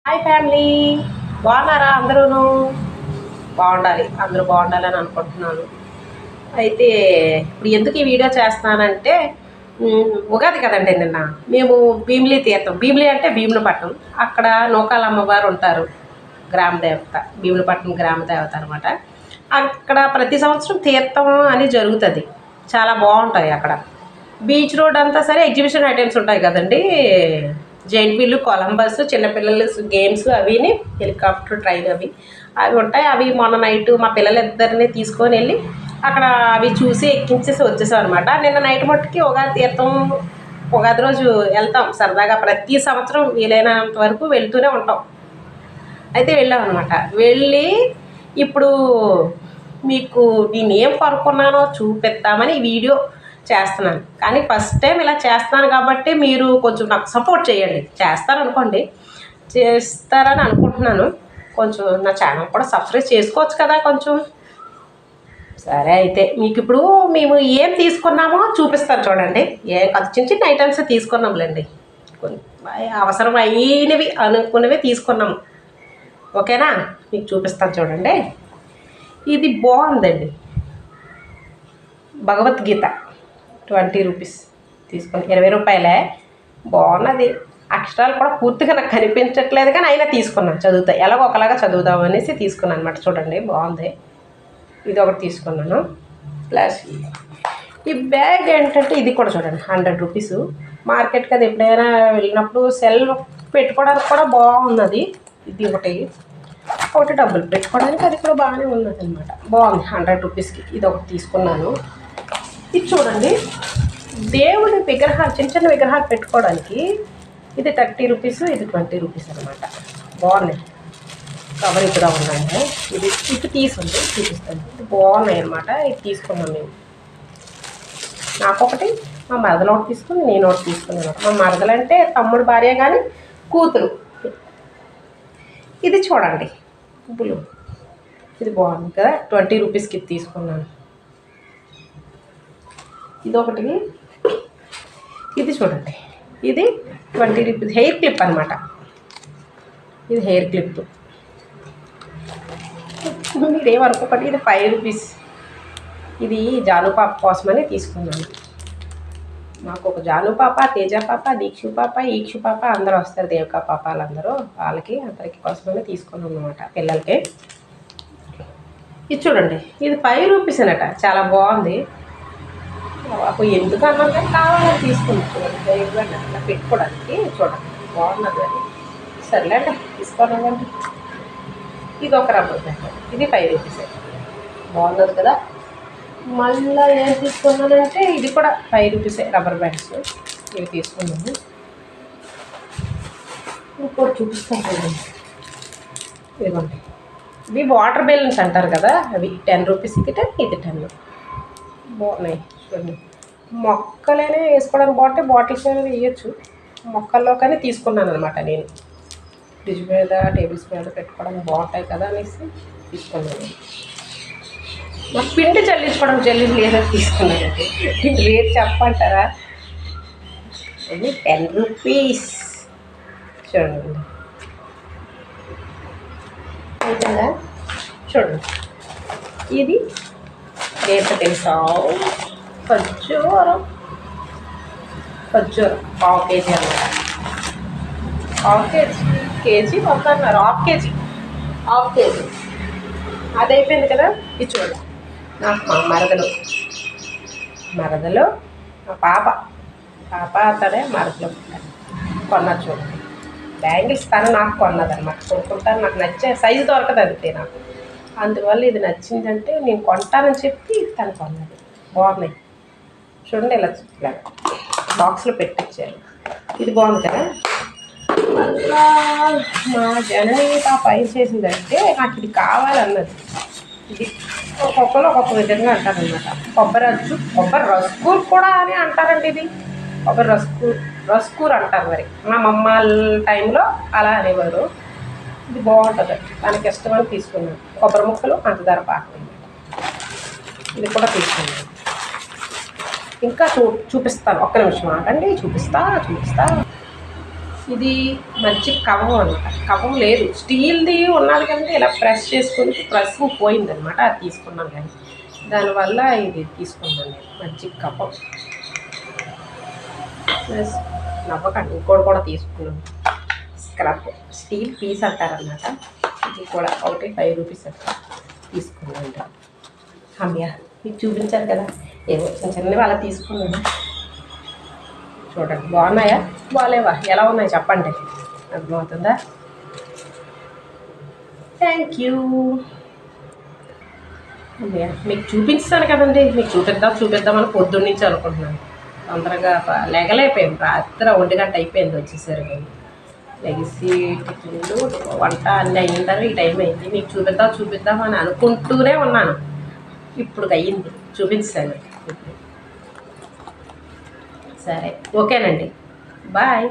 Hi family, బాగున్నారా? అందరూను బాగుండాలి, అందరూ బాగుండాలని అనుకుంటున్నాను. అయితే ఇప్పుడు ఎందుకు ఈ వీడియో చేస్తున్నానంటే ఉగాది కదండి నిన్న. మేము భీమిలి తీర్థం, భీమిలి అంటే భీములపట్నం, అక్కడ నూకాల అమ్మవారు ఉంటారు, గ్రామ దేవత, భీములపట్నం గ్రామ దేవత అనమాట. అక్కడ ప్రతి సంవత్సరం తీర్థం అని జరుగుతుంది, చాలా బాగుంటాయి అక్కడ. బీచ్ రోడ్ అంతా సరే, ఎగ్జిబిషన్ ఐటమ్స్ ఉంటాయి కదండి, జైంట్ వీల్, కొలంబస్, చిన్నపిల్లలు గేమ్స్ అవిని, హెలికాప్టర్, ట్రైన్ అవి అవి ఉంటాయి. అవి మొన్న నైట్ మా పిల్లలిద్దరిని తీసుకొని వెళ్ళి అక్కడ అవి చూసి ఎక్కించేసి వచ్చేసాం అనమాట. నిన్న నైట్ మట్టుకి ఉగాది తీర్థం, ఉగాది రోజు వెళ్తాం సరదాగా, ప్రతి సంవత్సరం వీలైనంత వరకు వెళ్తూనే ఉంటాం. అయితే వెళ్ళాం అనమాట. వెళ్ళి ఇప్పుడు మీకు నేను ఏం కొనుక్కున్నానో చూపిద్దామని ఈ వీడియో చేస్తున్నాను. కానీ ఫస్ట్ టైం ఇలా చేస్తున్నాను కాబట్టి మీరు కొంచెం నాకు సపోర్ట్ చేయండి. చేస్తారనుకోండి, చేస్తారని అనుకుంటున్నాను. కొంచెం నా ఛానల్ కూడా సబ్స్క్రైబ్ చేసుకోవచ్చు కదా కొంచెం. సరే, అయితే మీకు ఇప్పుడు మేము ఏం తీసుకున్నామో చూపిస్తాను చూడండి. చిన్న చిన్న ఐటమ్స్ తీసుకున్నాంలేండి, కొన్ని అవసరం అయినవి అనుకున్నవి తీసుకున్నాము. ఓకేనా? మీకు చూపిస్తాను చూడండి. ఇది బాగుందండి, భగవద్గీత 20 రూపీస్ తీసుకుని, 20 రూపాయలే. బాగున్నది. అక్షరాలు కూడా పూర్తిగా నాకు కనిపించట్లేదు, కానీ అయినా తీసుకున్నాను, చదువుతా ఎలాగో ఒకలాగా చదువుదాం అనేసి తీసుకున్నాను అనమాట. చూడండి, బాగుంది. ఇది ఒకటి తీసుకున్నాను. ప్లస్ ఈ బ్యాగ్ ఏంటంటే ఇది కూడా చూడండి, 100 రూపీస్. మార్కెట్కి అది ఎప్పుడైనా వెళ్ళినప్పుడు సెల్ పెట్టుకోవడానికి కూడా బాగున్నది. ఇది ఒకటి డబ్బులు పెట్టుకోవడానికి అది కూడా బాగానే ఉన్నది అనమాట. బాగుంది, 100 రూపీస్కి. ఇది ఒకటి తీసుకున్నాను. ఇది చూడండి, దేవుడి విగ్రహాలు, చిన్న చిన్న విగ్రహాలు పెట్టుకోవడానికి. ఇది 30 రూపీస్, ఇది 20 రూపీస్ అనమాట. బాగున్నాయి, కవర్ ఇక్కడ ఉన్నాయి. ఇది తీసుకుంది, చూపిస్తాను. ఇది బాగున్నాయి అనమాట. ఇది తీసుకున్నాం మేము. నాకొకటి, మా మరదలు ఒకటి తీసుకుని, నేను ఒకటి తీసుకున్నాను. మా మరదలు అంటే తమ్ముడు భార్య, కానీ కూతురు. ఇది చూడండి, బ్లూ. ఇది బాగుంది కదా, 20 రూపీస్కి తీసుకున్నాను. ఇదొకటి. ఇది చూడండి, ఇది 20 రూపీస్. హెయిర్ క్లిప్ అనమాట. ఇది హెయిర్ క్లిప్. మీరేమనుకోకండి, ఇది 5 రూపీస్. ఇది జాను పాప కోసమని తీసుకున్నాను. మాకు ఒక జాను పాప, తేజ పాప, దీక్షు పాప, ఈక్షు పాప అందరూ వస్తారు, దేవకా పాప వాళ్ళందరూ, అందరికి కోసమని తీసుకున్నాం అనమాట, పిల్లలకి. ఇది చూడండి, ఇది 5 రూపీస్ అనట. చాలా బాగుంది. అప్పుడు ఎందుకు అన్నారు, కానీ కావాలని తీసుకుంది. చూడండి, అట్లా పెట్టుకోవడానికి. చూడండి, బాగున్నది అది. సర్లేండి, తీసుకోవాలండి. ఇది ఒక రబ్బర్ బ్యాండ్, ఇది 5 రూపీస్. బాగున్నది కదా. మళ్ళీ ఏం తీసుకున్నానంటే ఇది కూడా 5 రూపీసే, రబ్బర్ బ్యాండ్స్. ఇవి తీసుకున్నాను. ఇంకోటి చూపిస్తాను చూడండి, ఇదిగోండి. ఇవి వాటర్ బెలూన్స్ అంటారు కదా, అవి 10 రూపీస్కి 10, ఇది 10. బాగున్నాయి చూడండి. మొక్కలైనా వేసుకోవడానికి బాగుంటాయి, బాటిల్స్ అయినా వేయచ్చు. మొక్కల్లో కానీ తీసుకున్నాను అనమాట నేను. ఫ్రిడ్జ్ మీద, టేబుల్స్ మీద పెట్టుకోవడానికి బాగుంటాయి కదా అనేసి తీసుకున్నాను. నాకు పిండి చల్లించుకోవడం జల్లీలు లేదని తీసుకున్నానండి. రేట్ చెప్పంటారా? ఇది 10 రూపీస్. చూడండి, అవుతుందా? చూడండి, ఇది రేట్ తెలుసా? ఖర్జూరం పావు కేజీ అన్నమాట. కేజీ మొత్తం హాఫ్ కేజీ. అది అయిపోయింది కదా. ఇది చూడండి, నాకు మా మరదలు మా పాప అతడే మరదలు కొన్నది. చూడండి, బ్యాంగిల్స్ తను నాకు కొన్నది అనమాట. కొనుక్కుంటాను, నాకు నచ్చే సైజు దొరకదు అంతే నాకు. అందువల్ల ఇది నచ్చిందంటే నేను కొంటానని చెప్పి తను కొన్నది. బాగున్నాయి చూడండి, ఇలా బాక్స్లో పెట్టించారు. ఇది బాగుంది కదా. మళ్ళా మా జనని పాప ఏం చేసిందంటే, నాకు ఇది కావాలన్నది. ఇది ఒక్కొక్కరు ఒక్కొక్క విధంగా అంటారనమాట. కొబ్బరి రస్కూర్ కూడా అని అంటారండి. ఇది కొబ్బరి రస్కూర్ అంటారు. మరి మా అమ్మ టైంలో అలా అనేవారు. ఇది బాగుంటుంది, దానికి ఇష్టమని తీసుకున్నాను. కొబ్బరి ముక్కలు, పంచదార పాకం. ఇది కూడా తీసుకున్నాను. ఇంకా చూపిస్తాను, ఒక్క నిమిషం ఆగండి, చూపిస్తా. ఇది మంచి కవ్వం అనమాట. కవ్వం లేదు, స్టీల్ది ఉన్నది కంటే ఇలా ప్రెస్ చేసుకుని ప్రెస్సింగ్ పోయిందనమాట. అది తీసుకున్నాను కానీ దానివల్ల ఇది తీసుకున్నాను నేను మంచి కవ్వం. ప్లస్ నవ్వకండి, ఇంకోటి కూడా తీసుకున్నాను స్క్రబ్, స్టీల్ పీస్ అంటారనమాట. ఇది కూడా ఒకటి 5 రూపీస్ అట్లా తీసుకున్నాను. అమ్మయ్య మీకు చూపించారు కదా, ఏవో చిన్న చిన్నవి అలా తీసుకున్నాను. చూడండి బాగున్నాయా బాగాలేవా ఎలా ఉన్నాయి చెప్పండి, అర్థమవుతుందా? Thank you. అమ్మయ్య మీకు చూపించాను కదండి, మీకు చూపిద్దామని పొద్దున్న నుంచి అనుకుంటున్నాను. తొందరగా లెగలేకపోయాను, రాత్రి 1 గంట అయిపోయింది వచ్చేసరికి. లెగిసి టిఫిన్లు వంట అన్నీ అయిన తర్వాత ఈ టైం అయింది. మీకు చూపిద్దామని అనుకుంటూనే ఉన్నాను, ఇప్పుడు అయ్యింది, చూపించాను. సరే ఓకేనండి, బాయ్.